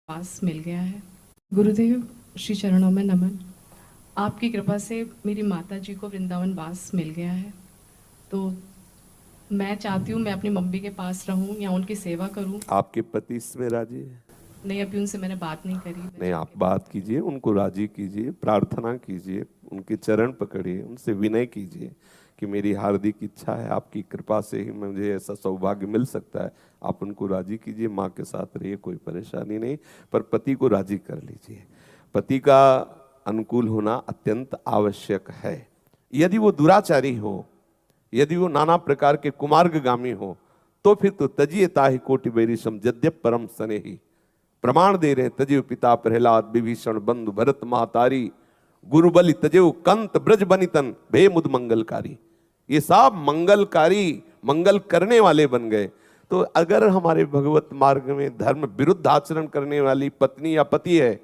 पास मिल गया है। गुरुदेव श्री चरणों में नमन। आपकी कृपा से मेरी माता जी को वृंदावन वास मिल गया है, तो मैं चाहती हूँ मैं अपनी मम्मी के पास रहूँ या उनकी सेवा करूँ। आपके पति इसमें राजी है? नहीं, अभी उनसे मैंने बात नहीं करी। नहीं, आप बात कीजिए, उनको राजी कीजिए, प्रार्थना कीजिए, उनके चरण पकड़िए, उनसे विनय कीजिए कि मेरी हार्दिक इच्छा है, आपकी कृपा से ही मुझे ऐसा सौभाग्य मिल सकता है। आप उनको राजी कीजिए, माँ के साथ रहिए, कोई परेशानी नहीं, पर पति को राजी कर लीजिए। पति का अनुकूल होना अत्यंत आवश्यक है। यदि वो दुराचारी हो, यदि वो नाना प्रकार के कुमार्गगामी हो, तो फिर तो तजिए ताहि कोटि बैरिशम यद्यप परम स्नेही। प्रमाण दे रहे हैं, तजेव पिता प्रहलाद विभीषण बंधु भरत महतारी, गुरु बलि तजेव कंत ब्रज बनितन भे मुद मंगलकारी। ये सब मंगलकारी, मंगल करने वाले बन गए। तो अगर हमारे भगवत मार्ग में धर्म विरुद्ध आचरण करने वाली पत्नी या पति है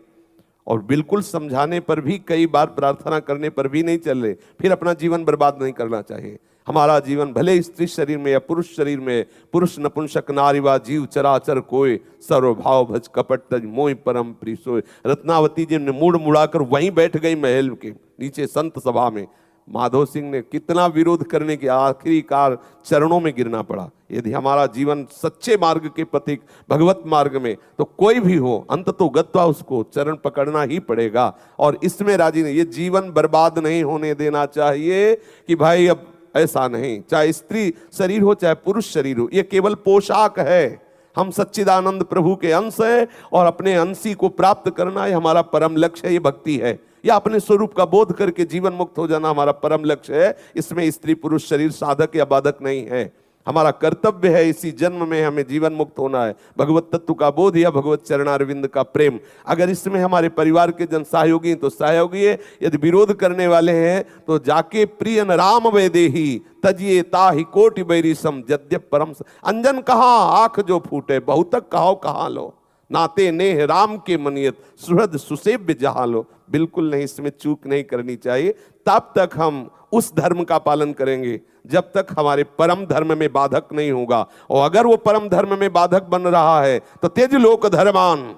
और बिल्कुल समझाने पर भी, कई बार प्रार्थना करने पर भी नहीं चल रहे, फिर अपना जीवन बर्बाद नहीं करना चाहिए। हमारा जीवन भले स्त्री शरीर में या पुरुष शरीर में, पुरुष नपुंसक नारीवा जीव चराचर कोय, सर्वभाव भज कपट तज मोहि परम प्रिय सोय। रत्नावती जी ने मुड़ मुड़ाकर वहीं बैठ गई महल के नीचे संत सभा में। माधव सिंह ने कितना विरोध करने के आखिरकार चरणों में गिरना पड़ा। यदि हमारा जीवन सच्चे मार्ग के पथिक भगवत मार्ग में, तो कोई भी हो अंत तो गत्वा उसको चरण पकड़ना ही पड़ेगा। और इसमें राजी नहीं, ये जीवन बर्बाद नहीं होने देना चाहिए कि भाई अब ऐसा नहीं, चाहे स्त्री शरीर हो चाहे पुरुष शरीर हो, ये केवल पोशाक है। हम सच्चिदानंद प्रभु के अंश है और अपने अंशी को प्राप्त करना है हमारा परम लक्ष्य है। ये भक्ति है, या अपने स्वरूप का बोध करके जीवन मुक्त हो जाना हमारा परम लक्ष्य है। इसमें स्त्री पुरुष शरीर साधक या बाधक नहीं है। हमारा कर्तव्य है इसी जन्म में हमें जीवन मुक्त होना है। भगवत तत्व का बोध या भगवत चरणारविंद का प्रेम, अगर इसमें हमारे परिवार के जन सहयोगी हैं तो सहयोगी है, यदि विरोध करने वाले हैं तो जाके प्रियन राम वैदेही तजिए ताहि कोटि बैरिशम यद्यप परम। अंजन कहा आंख जो फूटे, बहुतक कहो कहाँ लो, नाते नेह राम के मनियत सुहृद सुसेव्य जहाँ लो। बिल्कुल नहीं, इसमें चूक नहीं करनी चाहिए। तब तक हम उस धर्म का पालन करेंगे जब तक हमारे परम धर्म में बाधक नहीं होगा। और अगर वो परम धर्म में बाधक बन रहा है तो त्यज लोक धर्मान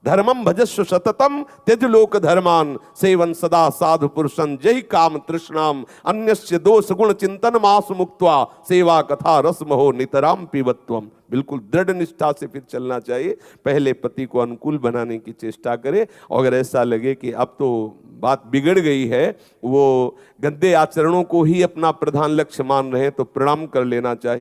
धर्मम भजस्व सततम त्यज लोक धर्मान सेवन सदा साधु पुरुषन जय काम तृष्णाम अन्यस्य दोष गुण चिंतन मास मुक्त्वा सेवा कथा रसम हो नितराम पिबत्वम। बिल्कुल दृढ़ निष्ठा से फिर चलना चाहिए। पहले पति को अनुकूल बनाने की चेष्टा करें, और अगर ऐसा लगे कि अब तो बात बिगड़ गई है, वो गंदे आचरणों को ही अपना प्रधान लक्ष्य मान रहे हैं, तो प्रणाम कर लेना चाहिए।